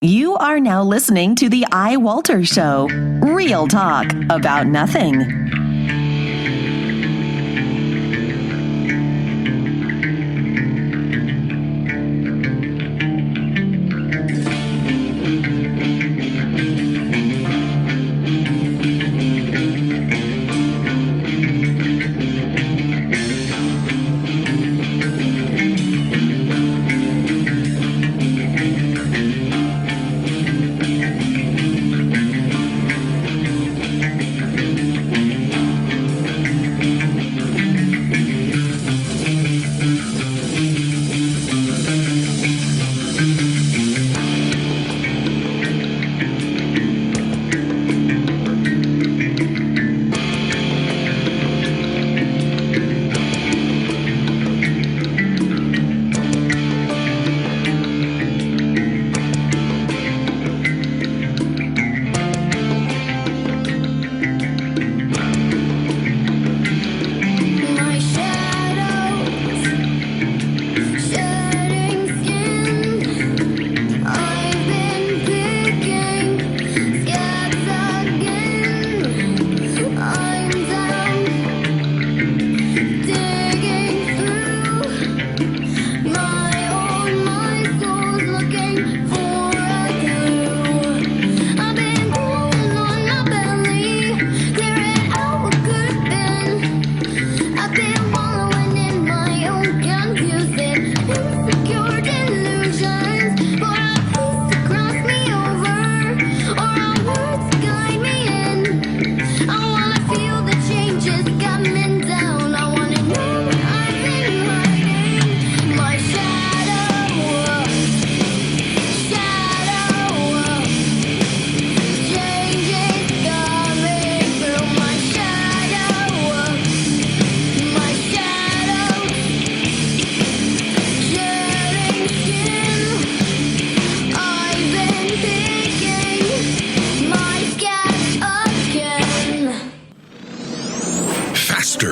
You are now listening to the iWalter Show. Real talk about nothing.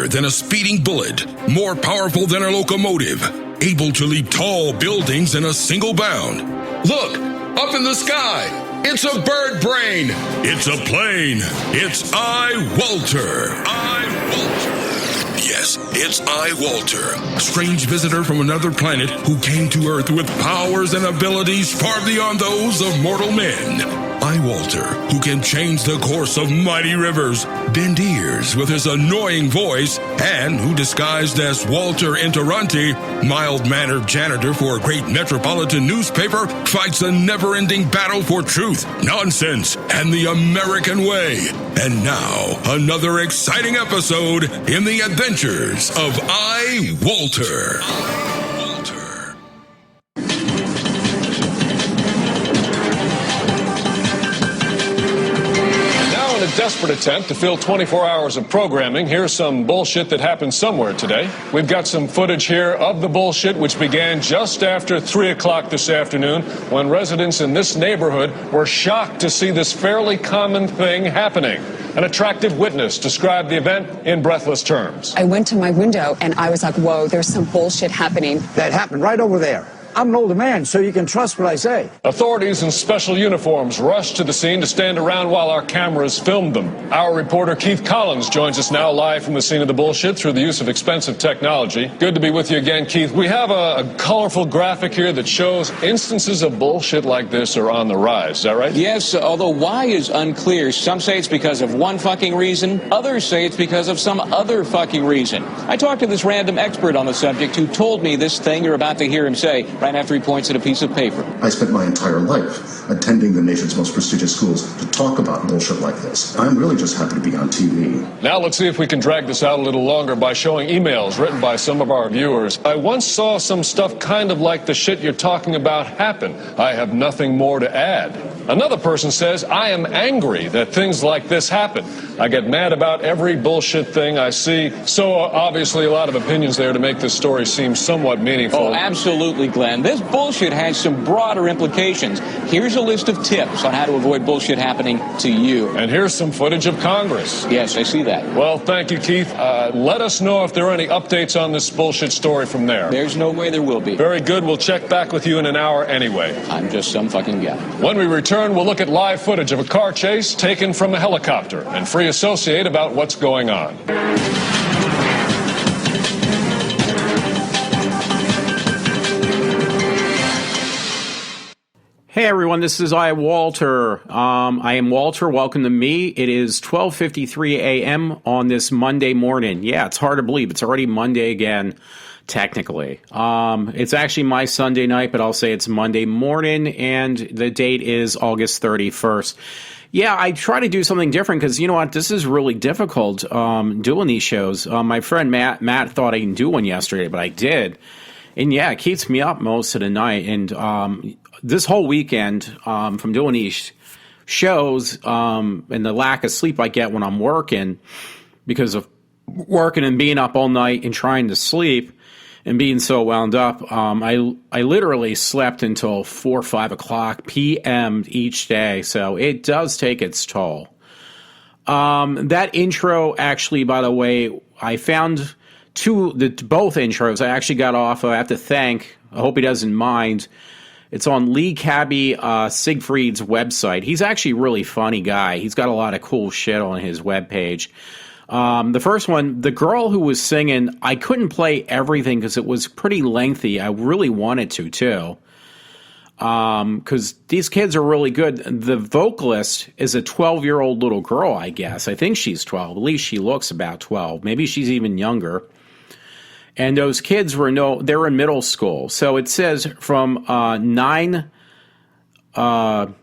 Than a speeding bullet, more powerful than a locomotive, able to leap tall buildings in a single bound. Look, up in the sky, it's a bird brain, it's a plane, it's iWalter. Yes, it's iWalter, a strange visitor from another planet who came to Earth with powers and abilities far beyond those of mortal men. iWalter, who can change the course of mighty rivers, bend ears with his annoying voice, and who, disguised as Walter Interrunti, mild-mannered janitor for a great metropolitan newspaper, fights a never-ending battle for truth, nonsense, and the American way. And now, another exciting episode in the adventures of iWalter. Desperate attempt to fill 24 hours of programming. Here's some bullshit that happened somewhere today. We've got some footage here of the bullshit, which began just after 3 o'clock this afternoon, when residents in this neighborhood were shocked to see this fairly common thing happening. An attractive witness described the event in breathless terms. I went to my window and I was like, whoa, there's some bullshit happening. That happened right over there. I'm an older man, so you can trust what I say. Authorities in special uniforms rushed to the scene to stand around while our cameras filmed them. Our reporter Keith Collins joins us now live from the scene of the bullshit through the use of expensive technology. Good to be with you again, Keith. We have a colorful graphic here that shows instances of bullshit like this are on the rise. Is that right? Yes, although why is unclear. Some say it's because of one fucking reason. Others say it's because of some other fucking reason. I talked to this random expert on the subject who told me this thing you're about to hear him say right after he points at a piece of paper. I spent my entire life attending the nation's most prestigious schools to talk about bullshit like this. I'm really just happy to be on TV. Now let's see if we can drag this out a little longer by showing emails written by some of our viewers. I once saw some stuff kind of like the shit you're talking about happen. I have nothing more to add. Another person says, I am angry that things like this happen. I get mad about every bullshit thing I see. So obviously a lot of opinions there to make this story seem somewhat meaningful. Oh, absolutely, Glenn. And this bullshit has some broader implications. Here's a list of tips on how to avoid bullshit happening to you. And here's some footage of Congress. Yes, I see that. Well, thank you, Keith. Let us know if there are any updates on this bullshit story from there. There's no way there will be. Very good. We'll check back with you in an hour anyway. I'm just some fucking guy. When we return, we'll look at live footage of a car chase taken from a helicopter and free associate about what's going on. Hey everyone, this is iWalter. I am Walter. Welcome to me. It is 12:53 a.m. on this Monday morning. Yeah, it's hard to believe. It's already Monday again, technically. It's actually my Sunday night, but I'll say it's Monday morning, and the date is August 31st. Yeah, I try to do something different because, you know what, this is really difficult doing these shows. My friend Matt thought I didn't do one yesterday, but I did. And yeah, it keeps me up most of the night. And this whole weekend from doing these shows and the lack of sleep I get when I'm working because of working and being up all night and trying to sleep and being so wound up, I literally slept until 4 or 5 o'clock p.m. each day. So it does take its toll. That intro, actually, by the way, I found both intros I actually got off. I have to thank, I hope he doesn't mind. It's on Lee Cabby Siegfried's website. He's actually a really funny guy. He's got a lot of cool shit on his webpage. The first one, the girl who was singing, I couldn't play everything because it was pretty lengthy. I really wanted to, too. Because these kids are really good. The vocalist is a 12-year-old little girl, I guess. I think she's 12. At least she looks about 12. Maybe she's even younger. And those kids they're in middle school. So it says from 9, it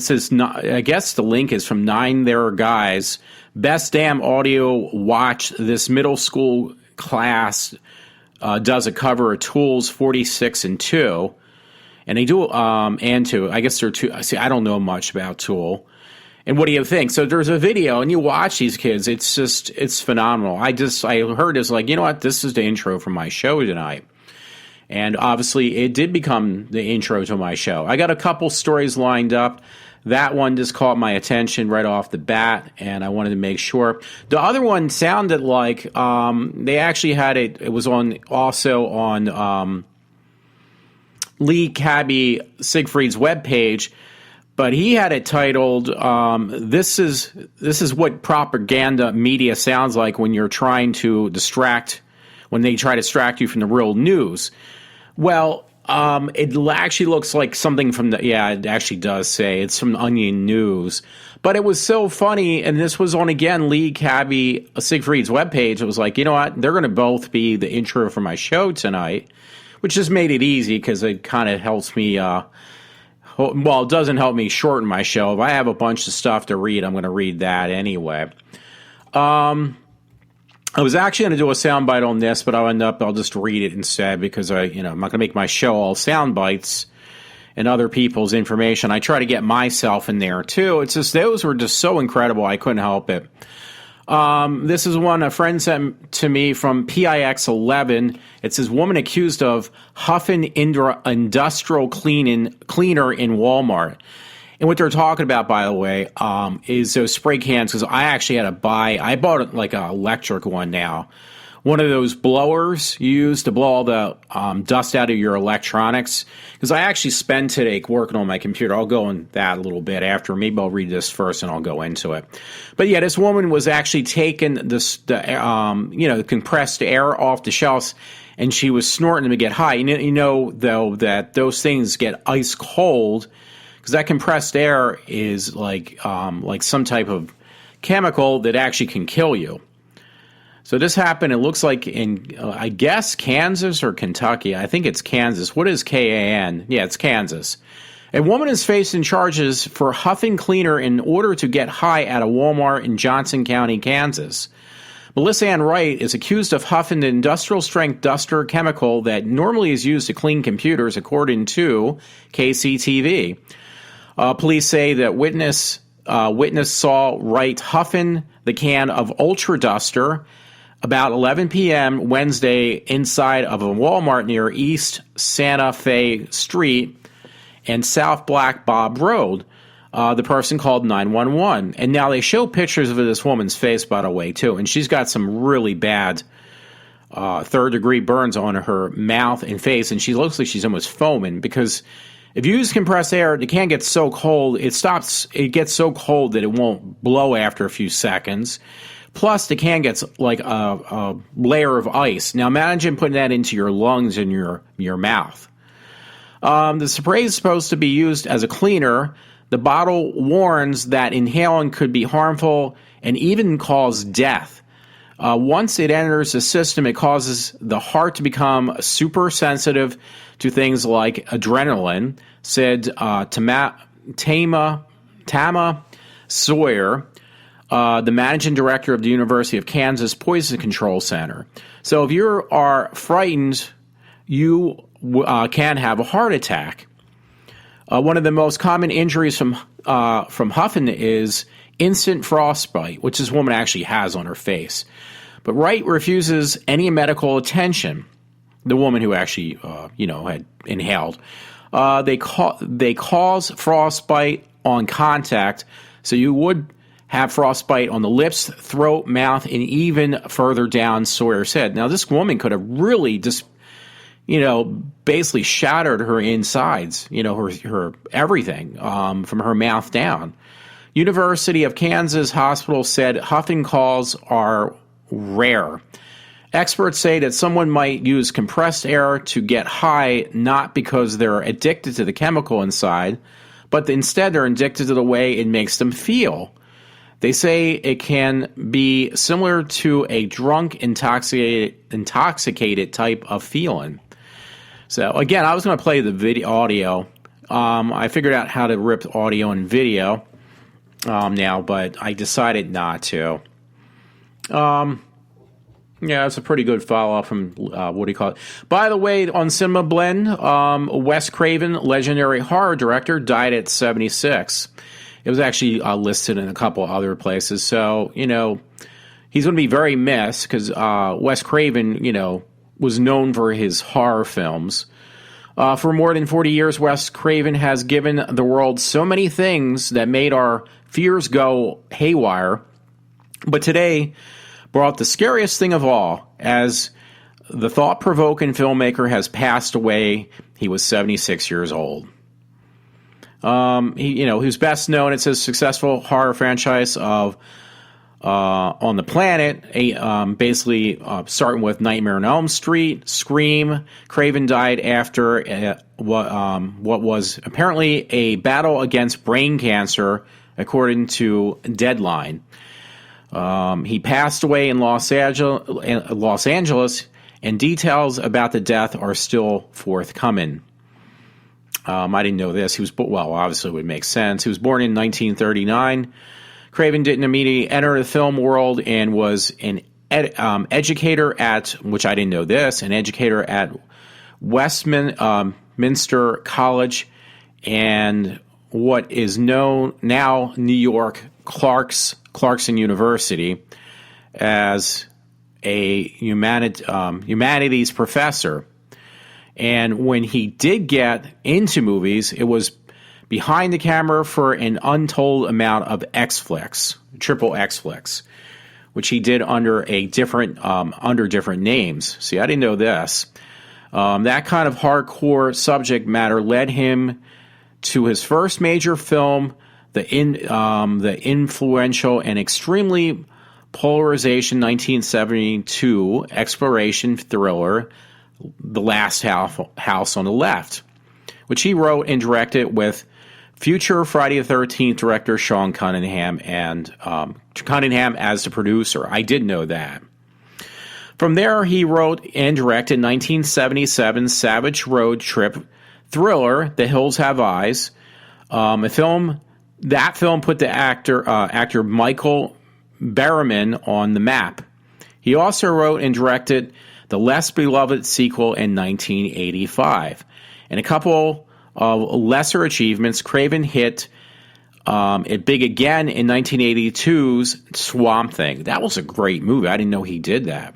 says, I guess the link is from 9 there are guys. Best damn audio watch. This middle school class does a cover of Tool's 46 and 2. And they do, and 2. I guess they're 2. See, I don't know much about Tool. And what do you think? So there's a video, and you watch these kids. It's phenomenal. I heard it's like, you know what? This is the intro for my show tonight. And obviously, it did become the intro to my show. I got a couple stories lined up. That one just caught my attention right off the bat, and I wanted to make sure. The other one sounded like they actually had it. It was also on Lee Cabby Siegfried's webpage. But he had it titled, this is what propaganda media sounds like when you're trying to when they try to distract you from the real news. Well, it actually looks like something from it actually does say it's from Onion News. But it was so funny, and this was on, again, Lee Cabby Siegfried's webpage. It was like, you know what, they're going to both be the intro for my show tonight, which just made it easy because it kind of helps me well, it doesn't help me shorten my show. If I have a bunch of stuff to read, I'm going to read that anyway. I was actually going to do a soundbite on this, but I'll just read it instead because I'm not going to make my show all sound bites and other people's information. I try to get myself in there too. It's just those were just so incredible. I couldn't help it. This is one a friend sent to me from PIX11. It says, woman accused of huffing industrial cleaner in Walmart. And what they're talking about, by the way, is those spray cans, because I bought like an electric one now. One of those blowers you use to blow all the dust out of your electronics. Because I actually spend today working on my computer. I'll go in that a little bit after. Maybe I'll read this first and I'll go into it. But yeah, this woman was actually taking the compressed air off the shelves, and she was snorting them to get high. You know, though, that those things get ice cold because that compressed air is like some type of chemical that actually can kill you. So this happened, it looks like in, I guess, Kansas or Kentucky. I think it's Kansas. What is KAN? Yeah, it's Kansas. A woman is facing charges for huffing cleaner in order to get high at a Walmart in Johnson County, Kansas. Melissa Ann Wright is accused of huffing the industrial-strength duster chemical that normally is used to clean computers, according to KCTV. Police say that witness saw Wright huffing the can of Ultra Duster about 11 p.m. Wednesday inside of a Walmart near East Santa Fe Street and South Black Bob Road. The person called 911. And now they show pictures of this woman's face, by the way, too. And she's got some really bad third-degree burns on her mouth and face. And she looks like she's almost foaming because if you use compressed air, it can get so cold, it gets so cold that it won't blow after a few seconds. Plus, the can gets like a layer of ice. Now, imagine putting that into your lungs and your mouth. The spray is supposed to be used as a cleaner. The bottle warns that inhaling could be harmful and even cause death. Once it enters the system, it causes the heart to become super sensitive to things like adrenaline, said Tama Sawyer, the managing director of the University of Kansas Poison Control Center. So if you are frightened, you can have a heart attack. One of the most common injuries from huffing is instant frostbite, which this woman actually has on her face. But Wright refuses any medical attention. The woman who actually, had inhaled. They cause frostbite on contact, so you would have frostbite on the lips, throat, mouth, and even further down, Sawyer said. Now, this woman could have really just, basically shattered her insides, her everything from her mouth down. University of Kansas Hospital said huffing calls are rare. Experts say that someone might use compressed air to get high, not because they're addicted to the chemical inside, but instead they're addicted to the way it makes them feel. They say it can be similar to a drunk, intoxicated type of feeling. So, again, I was going to play the video audio. I figured out how to rip audio and video now, but I decided not to. Yeah, it's a pretty good follow-up from, what do you call it? By the way, on Cinema Blend, Wes Craven, legendary horror director, died at 76. It was actually listed in a couple other places. So, he's going to be very missed because Wes Craven, was known for his horror films. For more than 40 years, Wes Craven has given the world so many things that made our fears go haywire. But today brought the scariest thing of all, as the thought-provoking filmmaker has passed away. He was 76 years old. Who's best known, it's his successful horror franchise of on the planet, basically starting with Nightmare on Elm Street, Scream. Craven died after what was apparently a battle against brain cancer, according to Deadline. He passed away in Los Angeles, and details about the death are still forthcoming. I didn't know this. Obviously it would make sense. He was born in 1939. Craven didn't immediately enter the film world and was an educator at, which I didn't know this, an educator at Westminster College and what is known now New York Clarkson University as a humanities professor. And when he did get into movies, it was behind the camera for an untold amount of triple X flicks, which he did under different names. See, I didn't know this. That kind of hardcore subject matter led him to his first major film, the influential and extremely polarization 1972 exploration thriller, The Last House on the Left, which he wrote and directed with future Friday the 13th director Sean Cunningham and Cunningham as the producer. I did know that. From there, he wrote and directed 1977 Savage Road Trip thriller The Hills Have Eyes, a film. That film put the actor Michael Berryman on the map. He also wrote and directed the less beloved sequel in 1985. And a couple of lesser achievements, Craven hit It big again in 1982's Swamp Thing. That was a great movie. I didn't know he did that.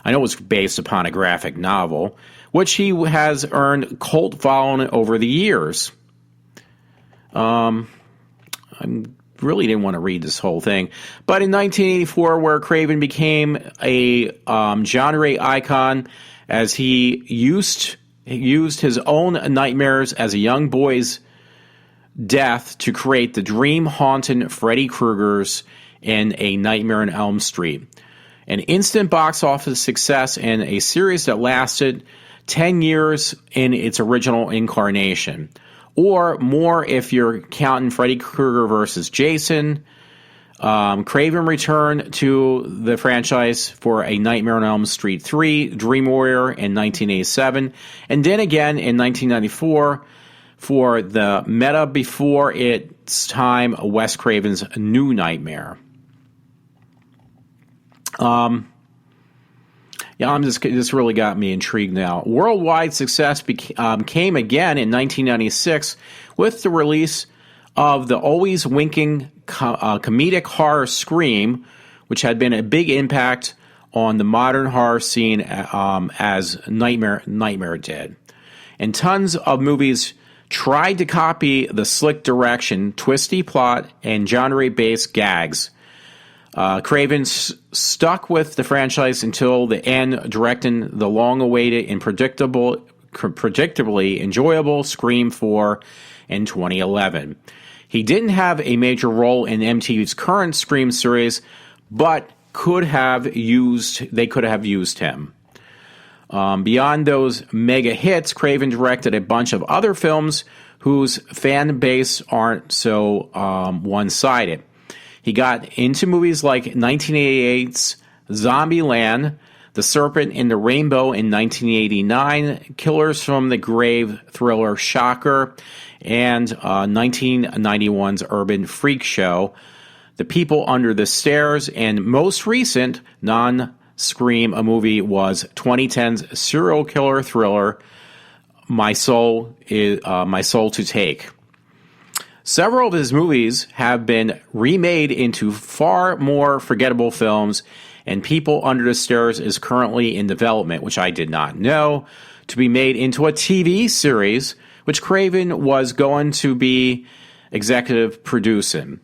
I know it was based upon a graphic novel, which he has earned cult following over the years. I really didn't want to read this whole thing. But in 1984, where Craven became a genre icon as he used his own nightmares as a young boy's death to create the dream-haunting Freddy Krueger's in A Nightmare on Elm Street. An instant box office success and a series that lasted 10 years in its original incarnation. Or more if you're counting Freddy Krueger versus Jason. Craven returned to the franchise for A Nightmare on Elm Street 3, Dream Warrior in 1987, and then again in 1994 for the meta before its time Wes Craven's New Nightmare. This really got me intrigued now. Worldwide success came again in 1996 with the release of the always winking comedic horror Scream, which had been a big impact on the modern horror scene as Nightmare did. And tons of movies tried to copy the slick direction, twisty plot, and genre-based gags. Craven stuck with the franchise until the end, directing the long-awaited and predictably enjoyable Scream 4 in 2011. He didn't have a major role in MTV's current Scream series, but they could have used him. Beyond those mega hits, Craven directed a bunch of other films whose fan base aren't so one-sided. He got into movies like 1988's Zombieland, The Serpent in the Rainbow in 1989, Killers from the Grave thriller Shocker, and 1991's Urban Freak Show, The People Under the Stairs, and most recent non-Scream movie was 2010's serial killer thriller My Soul to Take. Several of his movies have been remade into far more forgettable films, and People Under the Stairs is currently in development, which I did not know, to be made into a TV series, which Craven was going to be executive producing.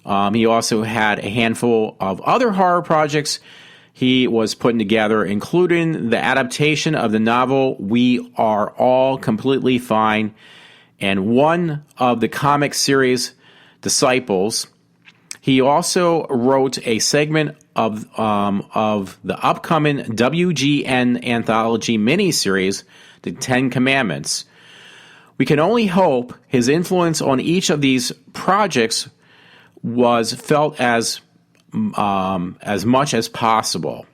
He also had a handful of other horror projects he was putting together, including the adaptation of the novel We Are All Completely Fine, and one of the comic series Disciples. He also wrote a segment of the upcoming WGN anthology miniseries, The Ten Commandments. We can only hope his influence on each of these projects was felt as much as possible.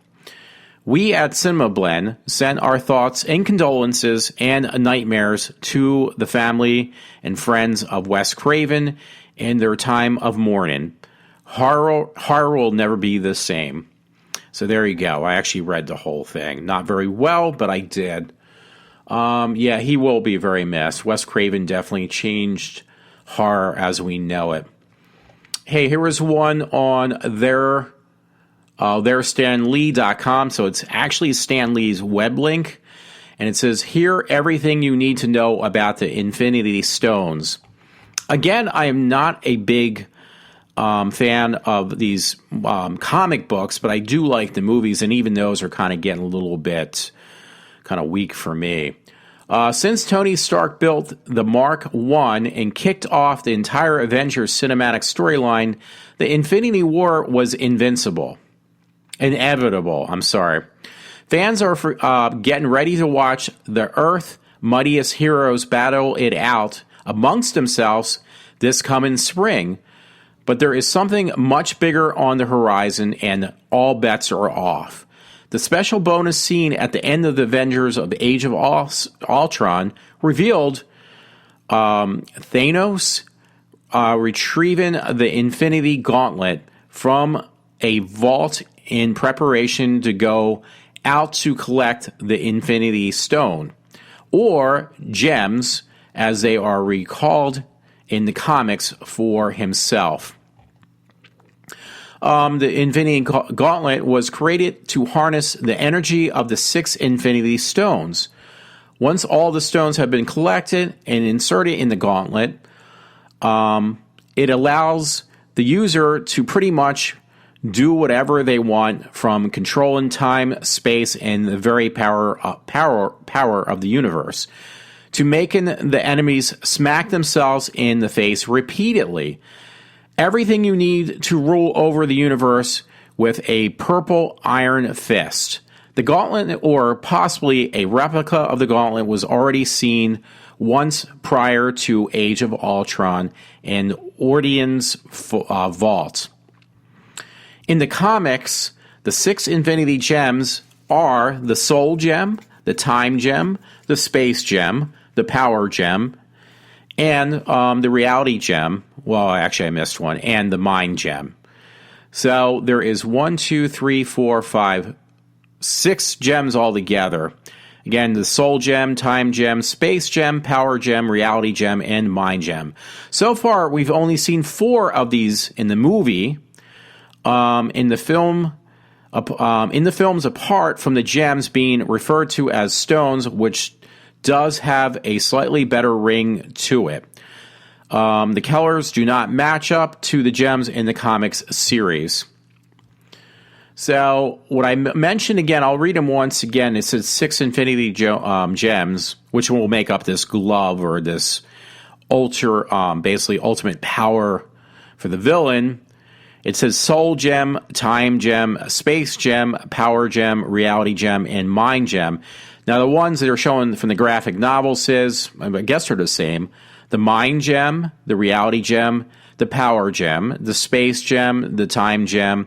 We at Cinema Blend send our thoughts and condolences and nightmares to the family and friends of Wes Craven in their time of mourning. Horror will never be the same. So there you go. I actually read the whole thing. Not very well, but I did. Yeah, he will be very missed. Wes Craven definitely changed horror as we know it. Hey, here is one on their StanLee.com. So it's actually Stan Lee's web link. And it says, hear everything you need to know about the Infinity Stones. Again, I am not a big fan of these comic books, but I do like the movies, and even those are kind of getting a little bit kind of weak for me. Since Tony Stark built the Mark I and kicked off the entire Avengers cinematic storyline, the Infinity War was inevitable. Fans are getting ready to watch the Earth's mightiest heroes battle it out amongst themselves this coming spring. But there is something much bigger on the horizon, and all bets are off. The special bonus scene at the end of the Avengers of Age of Ultron revealed Thanos retrieving the Infinity Gauntlet from a vault in preparation to go out to collect the Infinity Stone, or gems as they are recalled in the comics for himself. The Infinity Gauntlet was created to harness the energy of the 6 Infinity Stones. Once all the stones have been collected and inserted in the gauntlet, it allows the user to pretty much do whatever they want, from controlling time, space, and the very power of the universe, to making the enemies smack themselves in the face repeatedly. Everything you need to rule over the universe with a purple iron fist. The gauntlet, or possibly a replica of the gauntlet, was already seen once prior to Age of Ultron in Orion's vault. In the comics, the 6 Infinity Gems are the Soul Gem, the Time Gem, the Space Gem, the Power Gem, and the Reality Gem. Well, actually, I missed one, and the Mind Gem. So there is 6 gems altogether. Again, the Soul Gem, Time Gem, Space Gem, Power Gem, Reality Gem, and Mind Gem. So far, we've only seen 4 of these in the movie. In the films, apart from the gems being referred to as stones, which does have a slightly better ring to it. The colors do not match up to the gems in the comics series. So what I mentioned again, I'll read them once again. It says 6 Infinity Gems, which will make up this glove or this basically ultimate power for the villain. It says Soul Gem, Time Gem, Space Gem, Power Gem, Reality Gem, and Mind Gem. Now, the ones that are shown from the graphic novel says, I guess they're the same, the Mind Gem, the Reality Gem, the Power Gem, the Space Gem, the Time Gem,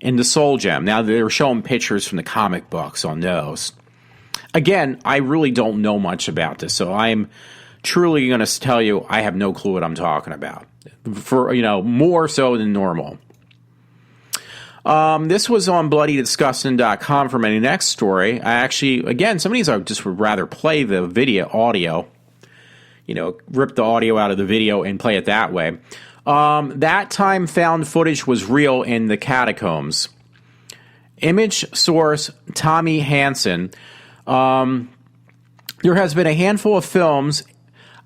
and the Soul Gem. Now, they're showing pictures from the comic books on those. Again, I really don't know much about this, so I'm truly going to tell you I have no clue what I'm talking about. For, more so than normal. This was on bloodydisgusting.com for my next story. I actually, again, some of these I just would rather play the audio, rip the audio out of the video and play it that way. That time found footage was real in the catacombs. Image source Tommy Hansen. There has been a handful of films,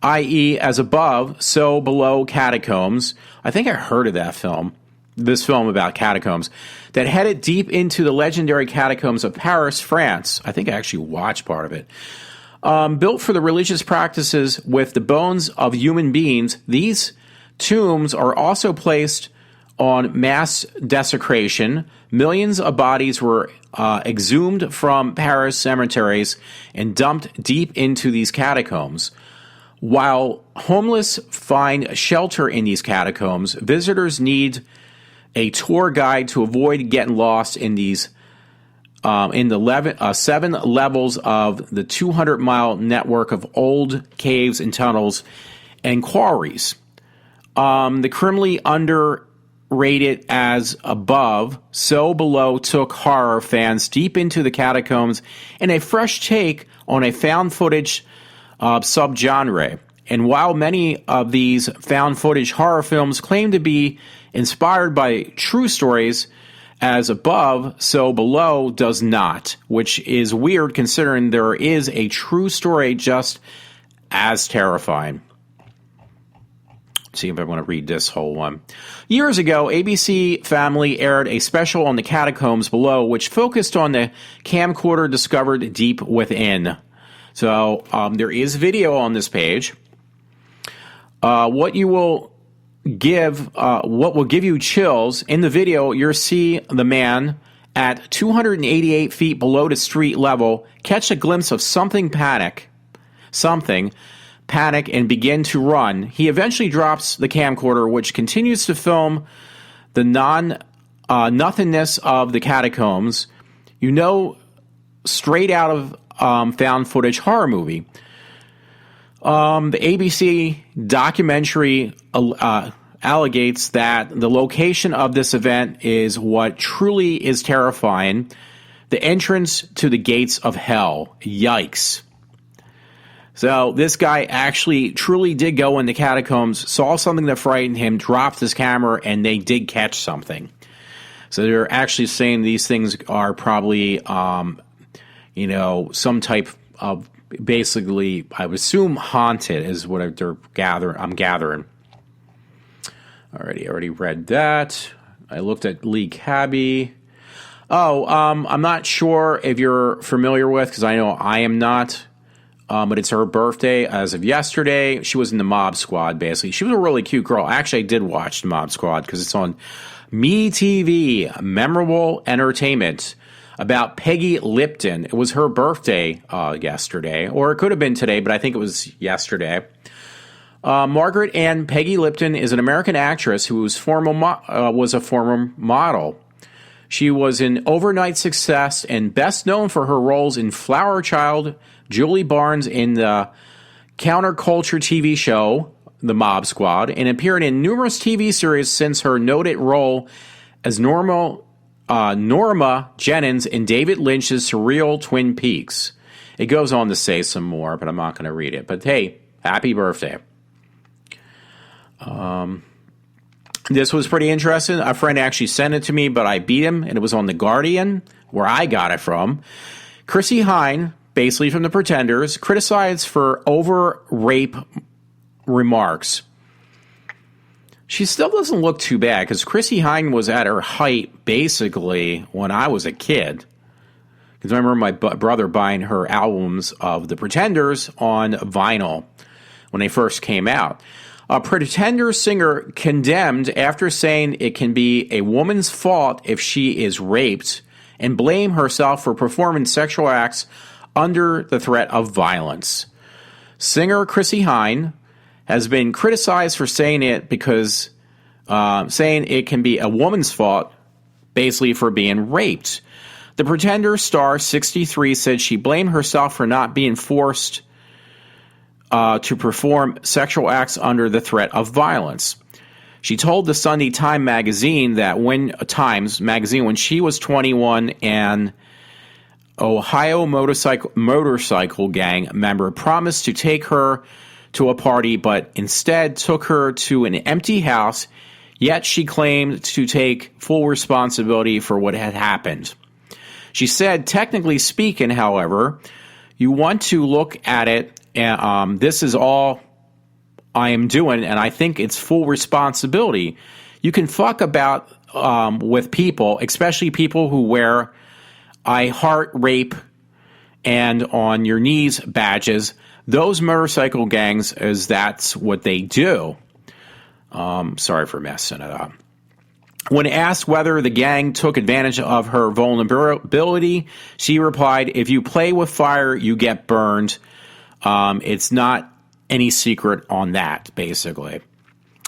i.e. as above, so below catacombs. I think I heard of that film. This film about catacombs, that headed deep into the legendary catacombs of Paris, France. I think I actually watched part of it. Built for the religious practices with the bones of human beings, these tombs are also placed on mass desecration. Millions of bodies were exhumed from Paris cemeteries and dumped deep into these catacombs. While homeless find shelter in these catacombs, visitors need a tour guide to avoid getting lost in these in the 7 levels of the 200-mile network of old caves and tunnels and quarries. The criminally underrated as above, so below took horror fans deep into the catacombs in a fresh take on a found footage subgenre. And while many of these found footage horror films claim to be inspired by true stories, as above, so below does not, which is weird considering there is a true story just as terrifying. Let's see if I want to read this whole one. Years ago, ABC Family aired a special on the catacombs below, which focused on the camcorder discovered deep within. So there is video on this page. What will give you chills in the video, you'll see the man at 288 feet below the street level catch a glimpse of something panic and begin to run. He eventually drops the camcorder, which continues to film the nothingness of the catacombs. Straight out of found footage horror movie. The ABC documentary allegates that the location of this event is what truly is terrifying. The entrance to the gates of hell. Yikes. So this guy actually truly did go in the catacombs, saw something that frightened him, dropped his camera, and they did catch something. So they're actually saying these things are probably, some type of, basically, I would assume haunted is what I'm gathering. Alrighty, I already read that. I looked at Lee Cabby. I'm not sure if you're familiar with, because I know I am not, but it's her birthday as of yesterday. She was in the Mob Squad, basically. She was a really cute girl. Actually, I did watch the Mob Squad because it's on MeTV, Memorable Entertainment, about Peggy Lipton. It was her birthday yesterday, or it could have been today, but I think it was yesterday. Margaret Ann Peggy Lipton is an American actress who was a former model. She was an overnight success and best known for her roles in Flower Child, Julie Barnes in the counterculture TV show, The Mob Squad, and appeared in numerous TV series since her noted role as Norma Jennings in David Lynch's surreal Twin Peaks. It goes on to say some more, but I'm not going to read it. But hey, happy birthday. This was pretty interesting. A friend actually sent it to me, but I beat him, and it was on The Guardian, where I got it from. Chrissy Hine, basically from The Pretenders, criticized for over-rape remarks. She still doesn't look too bad, because Chrissy Hine was at her height, basically, when I was a kid. Because I remember my brother buying her albums of The Pretenders on vinyl when they first came out. A Pretender singer condemned after saying it can be a woman's fault if she is raped and blame herself for performing sexual acts under the threat of violence. Singer Chrissy Hine has been criticized for saying it because saying it can be a woman's fault basically for being raped. The Pretender star 63 said she blamed herself for not being forced to perform sexual acts under the threat of violence. She told the Sunday Times magazine that when she was 21, an Ohio motorcycle gang member promised to take her to a party, but instead took her to an empty house, yet she claimed to take full responsibility for what had happened. She said, technically speaking, however, you want to look at it, and this is all I am doing, and I think it's full responsibility. You can fuck about with people, especially people who wear I heart rape and on your knees badges. Those motorcycle gangs, that's what they do. Sorry for messing it up. When asked whether the gang took advantage of her vulnerability, she replied, "If you play with fire, you get burned. It's not any secret on that," basically.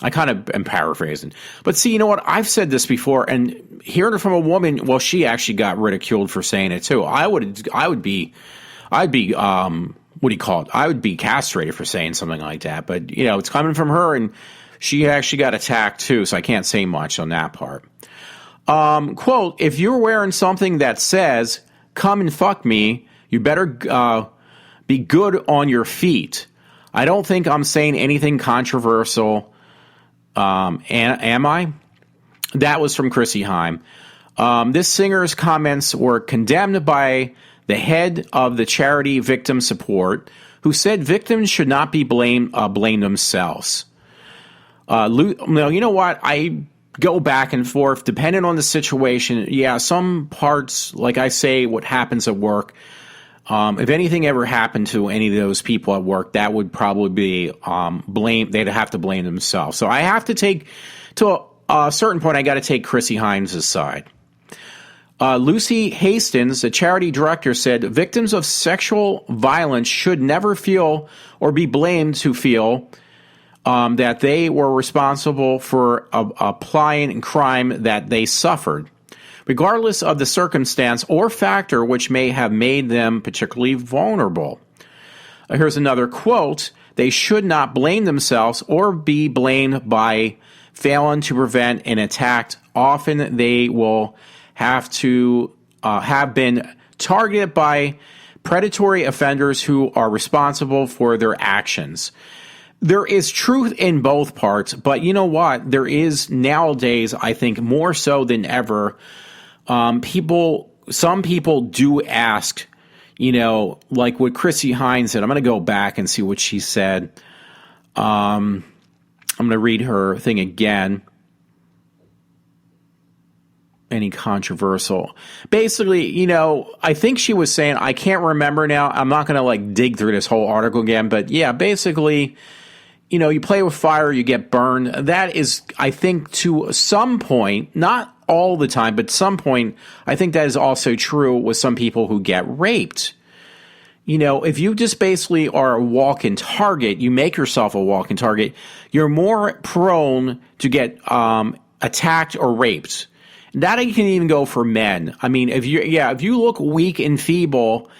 I kind of am paraphrasing. But see, you know what? I've said this before, and hearing it from a woman, well, she actually got ridiculed for saying it too. I'd be, what do you call it? I would be castrated for saying something like that. But, it's coming from her, and she actually got attacked too, so I can't say much on that part. Quote, "If you're wearing something that says, 'come and fuck me,' you better be good on your feet. I don't think I'm saying anything controversial. Am I?" That was from Chrissy Hine. This singer's comments were condemned by the head of the charity Victim Support, who said victims should not be blame themselves. You know what? I go back and forth depending on the situation. Yeah, some parts, like I say, what happens at work. If anything ever happened to any of those people at work, that would probably be blame. They'd have to blame themselves. So I have to take, to a certain point, I got to take Chrissy Hines' side. Lucy Hastings, the charity director, said victims of sexual violence should never feel or be blamed to feel that they were responsible for applying crime that they suffered, regardless of the circumstance or factor which may have made them particularly vulnerable. Here's another quote. "They should not blame themselves or be blamed by failing to prevent an attack. Often they will have to have been targeted by predatory offenders who are responsible for their actions. There is truth in both parts, but you know what? There is nowadays, I think, more so than ever, some people do ask, like what Chrissy Hines said. I'm going to go back and see what she said. I'm going to read her thing again. Any controversial. Basically, I think she was saying, I can't remember now. I'm not going to dig through this whole article again, but yeah, basically, you play with fire, you get burned. That is, I think, to some point, not all the time, but some point, I think that is also true with some people who get raped. If you just basically are a walking target, you make yourself a walking target, you're more prone to get attacked or raped. That can even go for men. I mean, if you look weak and feeble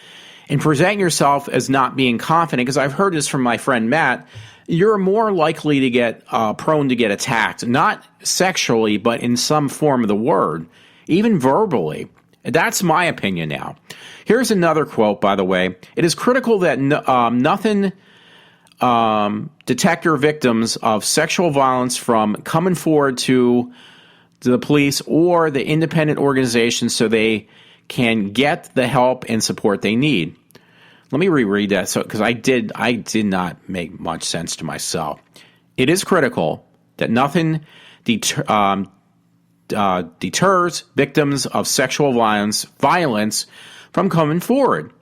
and present yourself as not being confident, because I've heard this from my friend Matt, you're more likely to get prone to get attacked, not sexually, but in some form of the word, even verbally. That's my opinion now. Here's another quote, by the way. It is critical that nothing detector victims of sexual violence from coming forward to the police or the independent organizations so they can get the help and support they need. Let me reread that because I did not make much sense to myself. It is critical that nothing deters victims of sexual violence from coming forward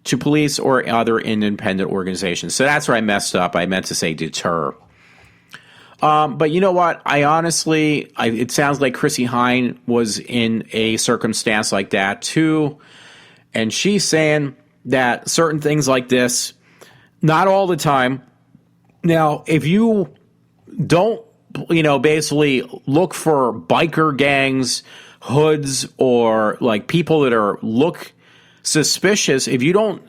to police or other independent organizations. So that's where I messed up. I meant to say deter. But you know what? I honestly, it sounds like Chrissy Hine was in a circumstance like that too. And she's saying that certain things like this, not all the time. Now, if you don't, basically look for biker gangs, hoods, or like people that look suspicious, if you don't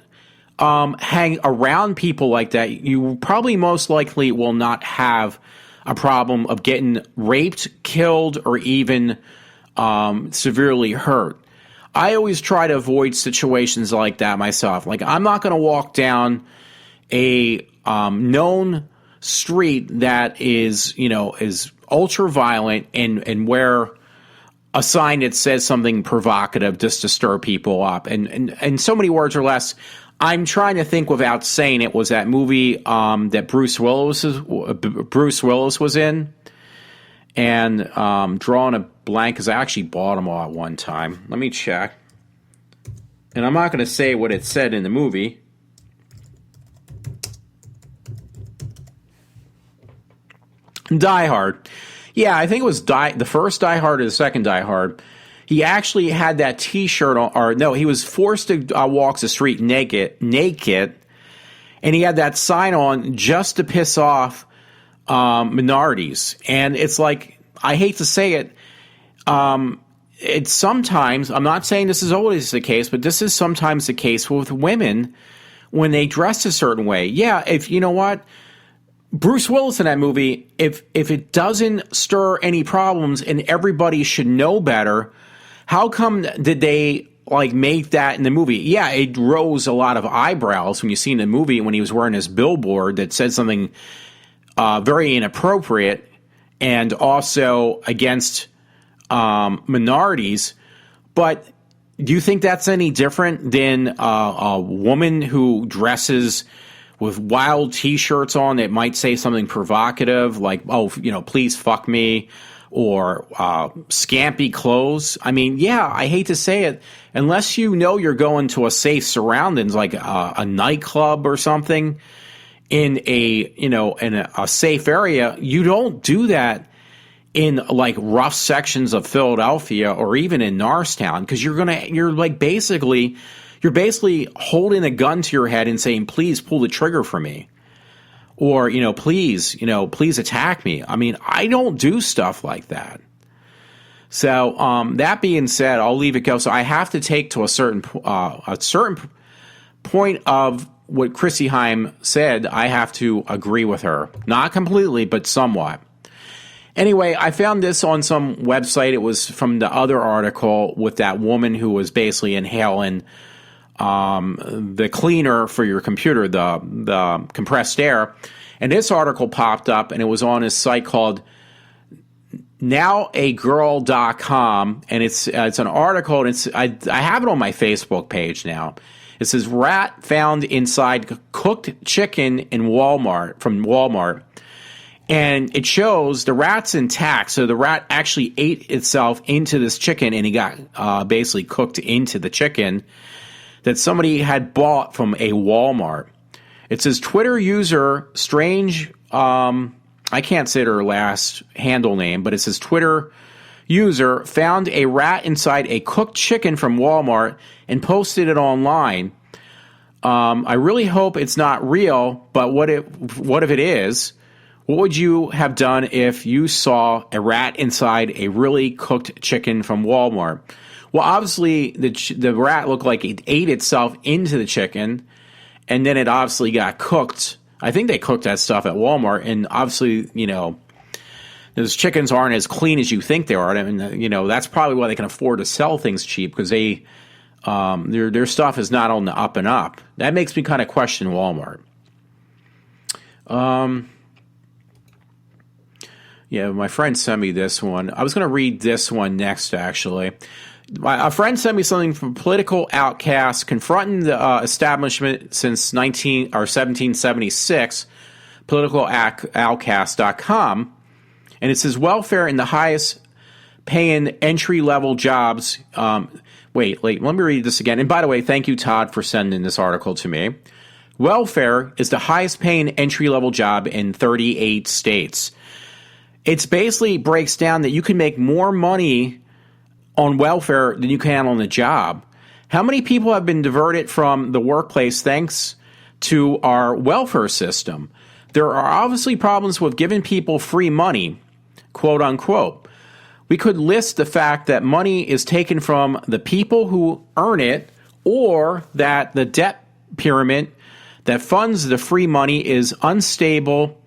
hang around people like that, you probably most likely will not have a problem of getting raped, killed, or even severely hurt. I always try to avoid situations like that myself. Like, I'm not going to walk down a known street that is ultra violent and wear a sign that says something provocative just to stir people up. And so many words or less. I'm trying to think without saying it. Was that movie that Bruce Willis was in, and drawing a blank because I actually bought them all at one time. Let me check, and I'm not going to say what it said in the movie. Die Hard. Yeah, I think it was the first Die Hard or the second Die Hard. He actually had that T-shirt on, or no, he was forced to walk the street naked, and he had that sign on just to piss off minorities. And it's like, I hate to say it, it's sometimes, I'm not saying this is always the case, but this is sometimes the case with women when they dress a certain way. Yeah, if you know what, Bruce Willis in that movie, if it doesn't stir any problems and everybody should know better, how come did they make that in the movie? Yeah, it rose a lot of eyebrows when you see in the movie when he was wearing his billboard that said something very inappropriate and also against minorities. But do you think that's any different than a woman who dresses with wild T-shirts on that might say something provocative like, oh, please fuck me, or scampy clothes? I mean, yeah, I hate to say it, unless you're going to a safe surroundings like a nightclub or something in a safe area, you don't do that in rough sections of Philadelphia or even in Norristown, because you're basically holding a gun to your head and saying, please pull the trigger for me. Or, please attack me. I mean, I don't do stuff like that. So, that being said, I'll leave it go. So I have to take to a certain point of what Chrissy Hine said. I have to agree with her. Not completely, but somewhat. Anyway, I found this on some website. It was from the other article with that woman who was basically inhaling the cleaner for your computer, the compressed air. And this article popped up, and it was on a site called nowagirl.com, and it's an article, and I have it on my Facebook page now. It says, rat found inside cooked chicken in from Walmart. And it shows the rat's intact. So the rat actually ate itself into this chicken, and he got basically cooked into the chicken that somebody had bought from a Walmart. It says Twitter user Strange, I can't say her last handle name, but it says Twitter user found a rat inside a cooked chicken from Walmart and posted it online. I really hope it's not real, but what if it is? What would you have done if you saw a rat inside a really cooked chicken from Walmart? Well, obviously, the rat looked like it ate itself into the chicken, and then it obviously got cooked. I think they cooked that stuff at Walmart, and obviously, those chickens aren't as clean as you think they are. I mean, that's probably why they can afford to sell things cheap, because their stuff is not on the up and up. That makes me kind of question Walmart. Yeah, my friend sent me this one. I was going to read this one next, actually. A friend sent me something from Political Outcast confronting the establishment since 1776, politicaloutcast.com. And it says, welfare in the highest paying entry-level jobs. Wait, let me read this again. And by the way, thank you, Todd, for sending this article to me. Welfare is the highest paying entry-level job in 38 states. It basically breaks down that you can make more money on welfare than you can on the job. How many people have been diverted from the workplace thanks to our welfare system? There are obviously problems with giving people free money, quote unquote. We could list the fact that money is taken from the people who earn it, or that the debt pyramid that funds the free money is unstable,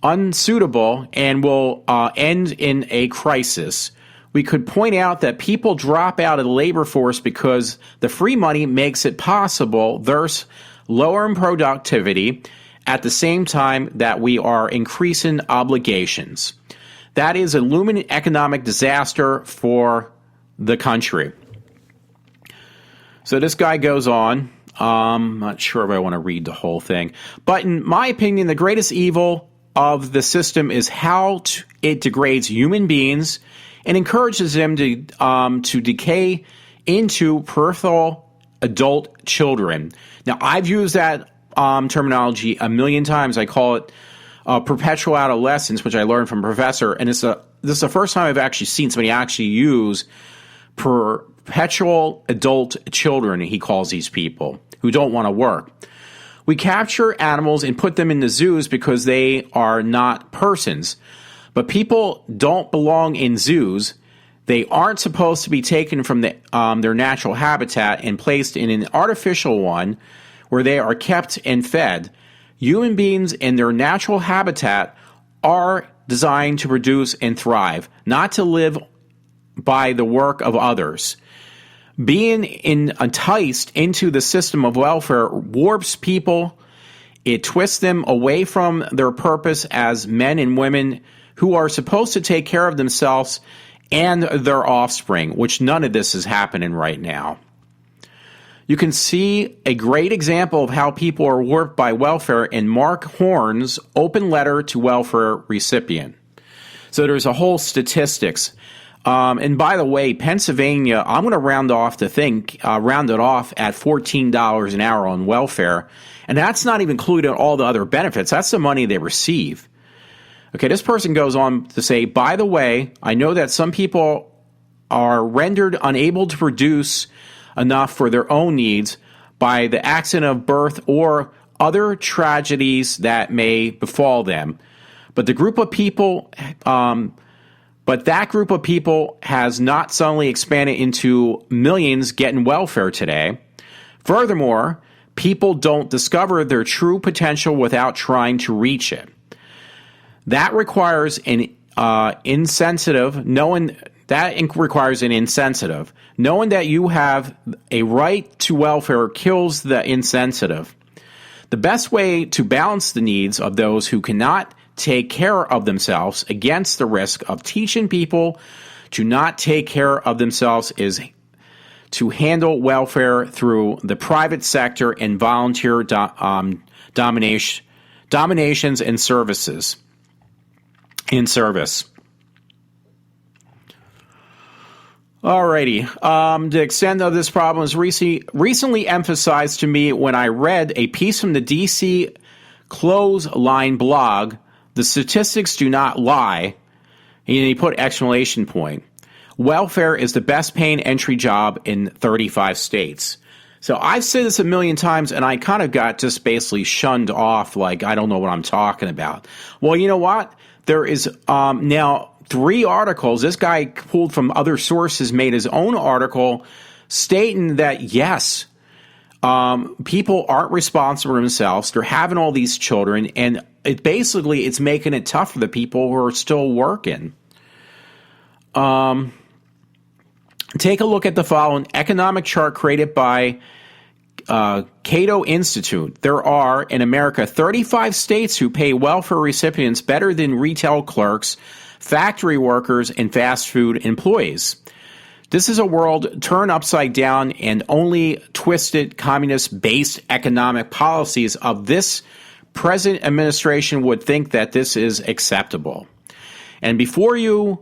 unsuitable, and will end in a crisis. We could point out that people drop out of the labor force because the free money makes it possible, thus lowering productivity at the same time that we are increasing obligations. That is a looming economic disaster for the country. So this guy goes on. I'm not sure if I want to read the whole thing. But in my opinion, the greatest evil of the system is how it degrades human beings and encourages them to decay into peripheral adult children. Now, I've used that terminology a million times. I call it perpetual adolescence, which I learned from a professor, and this is the first time I've actually seen somebody actually use perpetual adult children, he calls these people, who don't want to work. We capture animals and put them in the zoos because they are not persons. But people don't belong in zoos. They aren't supposed to be taken from their natural habitat and placed in an artificial one where they are kept and fed. Human beings in their natural habitat are designed to produce and thrive, not to live by the work of others. Being enticed into the system of welfare warps people. It twists them away from their purpose as men and women who are supposed to take care of themselves and their offspring, which none of this is happening right now. You can see a great example of how people are warped by welfare in Mark Horn's open letter to welfare recipient. So there's a whole statistics. And by the way, Pennsylvania, I'm going to round it off at $14 an hour on welfare. And that's not even including all the other benefits. That's the money they receive. Okay, this person goes on to say, by the way, I know that some people are rendered unable to produce enough for their own needs by the accident of birth or other tragedies that may befall them. But that group of people has not suddenly expanded into millions getting welfare today. Furthermore, people don't discover their true potential without trying to reach it. That requires an insensitive, knowing That requires an insensitive. Knowing that you have a right to welfare kills the insensitive. The best way to balance the needs of those who cannot take care of themselves against the risk of teaching people to not take care of themselves is to handle welfare through the private sector and volunteer dominations and services. In service. Alrighty. The extent of this problem was recently emphasized to me when I read a piece from the DC Clothesline blog. The statistics do not lie. And he put exclamation point. Welfare is the best paying entry job in 35 states. So I've said this a million times, and I kind of got just basically shunned off like I don't know what I'm talking about. Well, you know what? There is now 3 articles. This guy pulled from other sources, made his own article stating that, yes, people aren't responsible for themselves. They're having all these children, and it's making it tough for the people who are still working. Take a look at the following economic chart created by Cato Institute. There are, in America, 35 states who pay welfare recipients better than retail clerks, factory workers, and fast food employees. This is a world turned upside down, and only twisted communist-based economic policies of this present administration would think that this is acceptable. And before you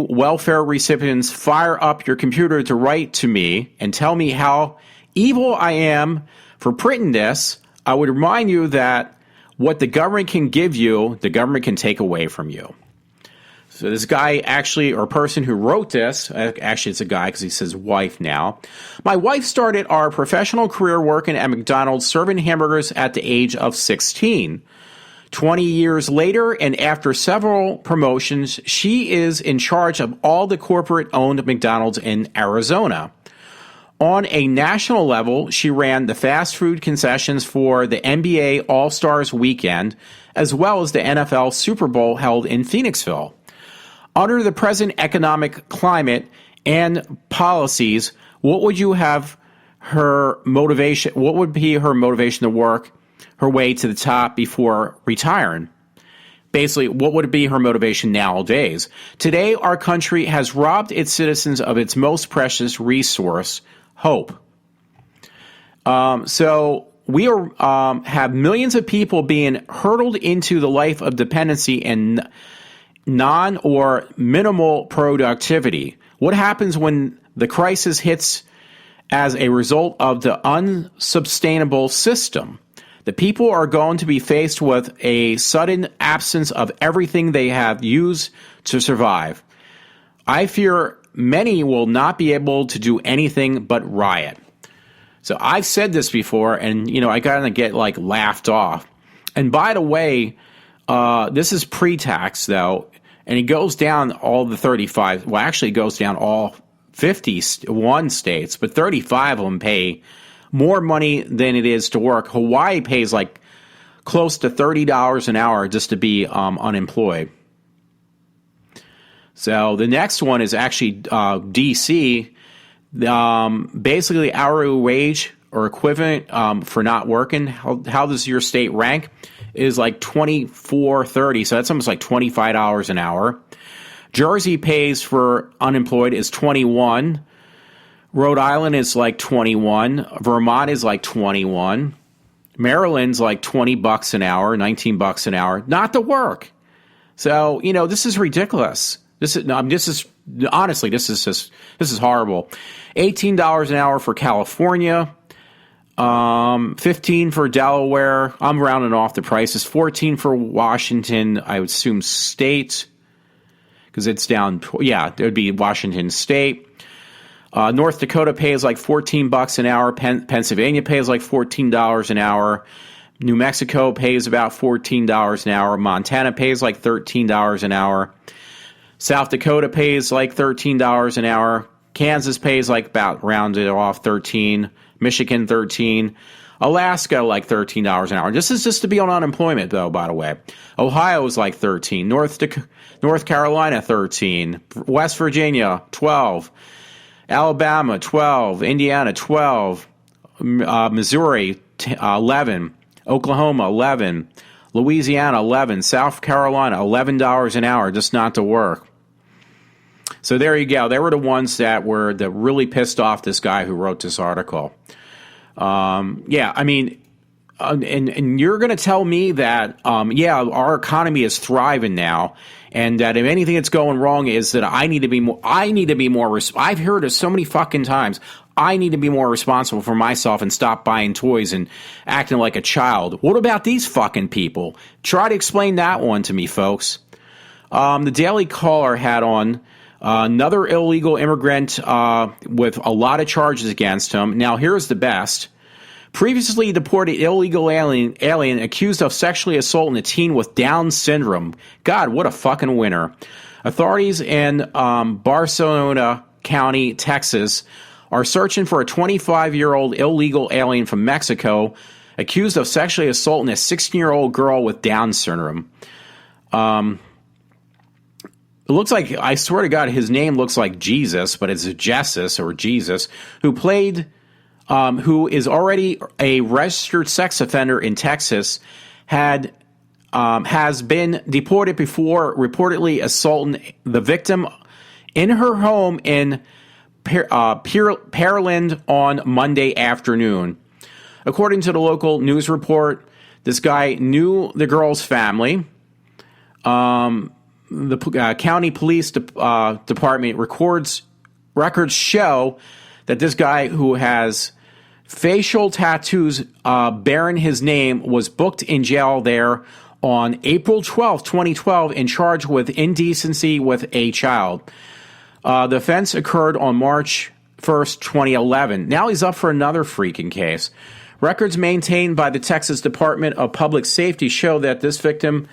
welfare recipients fire up your computer to write to me and tell me how evil I am for printing this, I would remind you that what the government can give you, the government can take away from you. So this guy or person who wrote this, actually it's a guy because he says wife now. My wife started our professional career working at McDonald's serving hamburgers at the age of 16. 20 years later, and after several promotions, she is in charge of all the corporate-owned McDonald's in Arizona. On a national level, she ran the fast food concessions for the NBA All-Stars weekend, as well as the NFL Super Bowl held in Phoenixville. Under the present economic climate and policies, what would be her motivation to work her way to the top before retiring? Basically, what would be her motivation nowadays? Today, our country has robbed its citizens of its most precious resource, hope. So we have millions of people being hurtled into the life of dependency and non or minimal productivity. What happens when the crisis hits as a result of the unsustainable system? The people are going to be faced with a sudden absence of everything they have used to survive. I fear many will not be able to do anything but riot. So I've said this before, and I gotta get laughed off. And by the way, this is pre-tax though, and it goes down all the 35. Well, actually, it goes down all 51 states, but 35 of them pay more money than it is to work. Hawaii pays close to $30 an hour just to be unemployed. So the next one is actually D.C. Basically, hourly wage or equivalent for not working. How does your state rank? Is $24.30. So that's almost $25 an hour. Jersey pays for unemployed is $21. Rhode Island is $21. Vermont is $21. Maryland's $20 an hour, $19 an hour, not to work. So, this is ridiculous. This is horrible. $18 an hour for California. 15 for Delaware. I'm rounding off the prices. 14 for Washington, I would assume state, because it's down. Yeah, it would be Washington state. North Dakota pays $14 an hour. Pennsylvania pays $14 an hour. New Mexico pays about $14 an hour. Montana pays $13 an hour. South Dakota pays $13 an hour. Kansas pays about rounded off 13. Michigan 13. Alaska, like $13 an hour. This is just to be on unemployment, though, by the way. Ohio is like 13. North Carolina, 13. West Virginia, 12. Alabama, 12. Indiana, 12. Missouri, 11. Oklahoma, 11. Louisiana, 11. South Carolina, $11 an hour just not to work. So there you go. They were the ones that really pissed off this guy who wrote this article. Yeah, I mean, and you're going to tell me that, our economy is thriving now, and that if anything that's going wrong is that I need to be more. I've heard it so many fucking times. I need to be more responsible for myself and stop buying toys and acting like a child. What about these fucking people? Try to explain that one to me, folks. The Daily Caller had on another illegal immigrant with a lot of charges against him. Now, here's the best. Previously deported illegal alien accused of sexually assaulting a teen with Down syndrome. God, what a fucking winner. Authorities in Barcelona County, Texas, are searching for a 25-year-old illegal alien from Mexico accused of sexually assaulting a 16-year-old girl with Down syndrome. It looks like, I swear to God, his name looks like Jesus, but it's Jesus, who is already a registered sex offender in Texas, has been deported before reportedly assaulting the victim in her home in Pearland on Monday afternoon. According to the local news report, this guy knew the girl's family. The county police department records show that this guy, who has facial tattoos bearing his name, was booked in jail there on April 12, 2012, and charged with indecency with a child. The offense occurred on March 1st, 2011. Now he's up for another freaking case. Records maintained by the Texas Department of Public Safety show that this victim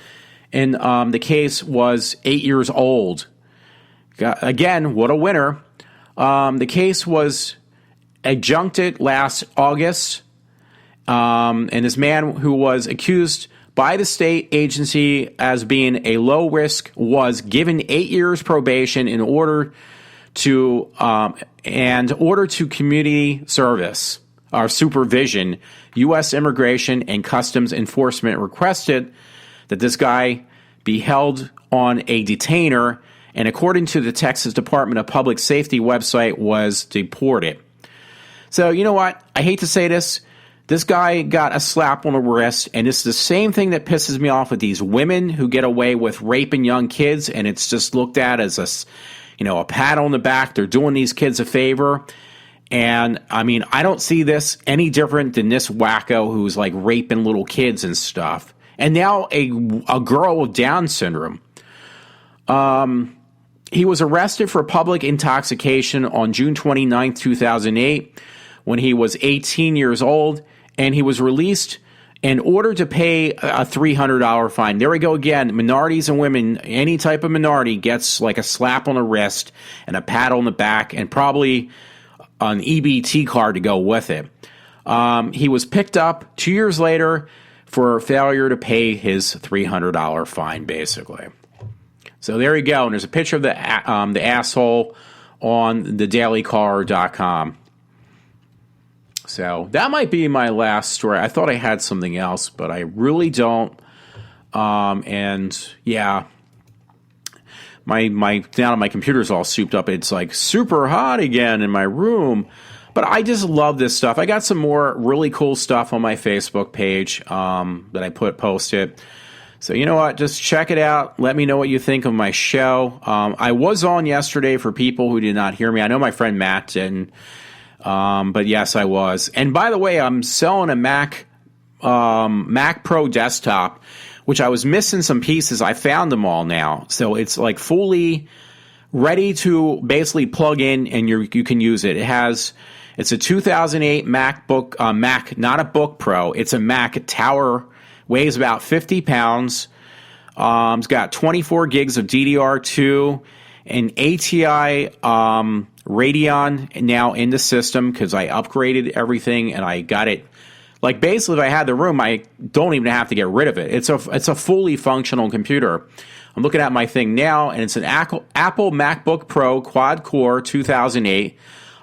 in the case was 8 years old. Again, what a winner. The case was adjuncted last August, and this man, who was accused by the state agency as being a low risk, was given 8 years probation in order to community service or supervision. U.S. Immigration and Customs Enforcement requested that this guy be held on a detainer, and according to the Texas Department of Public Safety website, was deported. So, you know what? I hate to say this. This guy got a slap on the wrist, and it's the same thing that pisses me off with these women who get away with raping young kids, and it's just looked at as a pat on the back. They're doing these kids a favor. And, I mean, I don't see this any different than this wacko who's, like, raping little kids and stuff. And now a girl with Down syndrome. He was arrested for public intoxication on June 29, 2008, when he was 18 years old, and he was released in order to pay a $300 fine. There we go again. Minorities and women, any type of minority, gets like a slap on the wrist and a pat on the back and probably an EBT card to go with it. He was picked up 2 years later for failure to pay his $300 fine, basically. So there you go. And there's a picture of the asshole on thedailycaller.com. So that might be my last story. I thought I had something else, but I really don't. And yeah, my computer's all souped up. It's like super hot again in my room. But I just love this stuff. I got some more really cool stuff on my Facebook page that I posted. So you know what? Just check it out. Let me know what you think of my show. I was on yesterday for people who did not hear me. I know my friend Matt didn't. But yes, I was. And by the way, I'm selling a Mac Pro desktop, which I was missing some pieces. I found them all now. So it's like fully ready to basically plug in and you can use it. It's a 2008 MacBook, Mac, not a Book Pro. It's a Mac Tower, weighs about 50 pounds. It's got 24 gigs of DDR2, an ATI Radeon now in the system because I upgraded everything and I got it Like basically, if I had the room, I don't even have to get rid of it. It's a fully functional computer. I'm looking at my thing now, and it's an Apple MacBook Pro quad core 2008.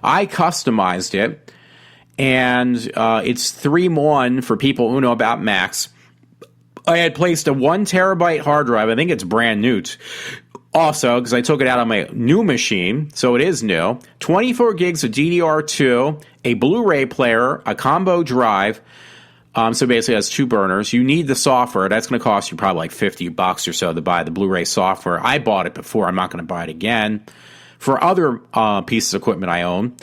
I customized it, and it's 3-in-1 for people who know about Macs. I had placed a 1 terabyte hard drive. I think it's brand new. Also, because I took it out on my new machine, so it is new. 24 gigs of DDR2, a Blu-ray player, a combo drive. So basically, it has 2 burners. You need the software. That's going to cost you probably like $50 or so to buy the Blu-ray software. I bought it before. I'm not going to buy it again for other pieces of equipment I own.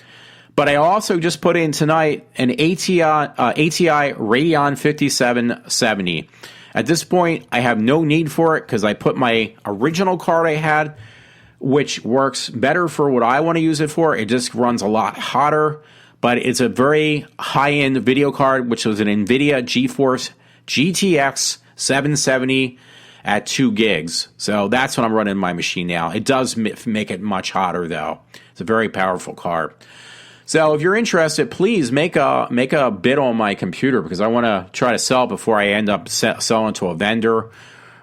But I also just put in tonight an ATI Radeon 5770. At this point, I have no need for it because I put my original card I had, which works better for what I want to use it for. It just runs a lot hotter, but it's a very high-end video card, which was an NVIDIA GeForce GTX 770 at 2 gigs. So that's what I'm running in my machine now. It does make it much hotter, though. It's a very powerful card. So if you're interested, please make a bid on my computer because I want to try to sell it before I end up selling to a vendor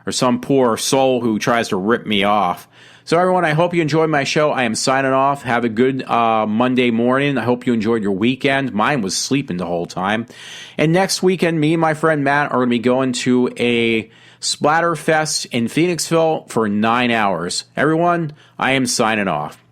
or some poor soul who tries to rip me off. So everyone, I hope you enjoyed my show. I am signing off. Have a good Monday morning. I hope you enjoyed your weekend. Mine was sleeping the whole time. And next weekend, me and my friend Matt are going to be going to a Splatterfest in Phoenixville for 9 hours. Everyone, I am signing off.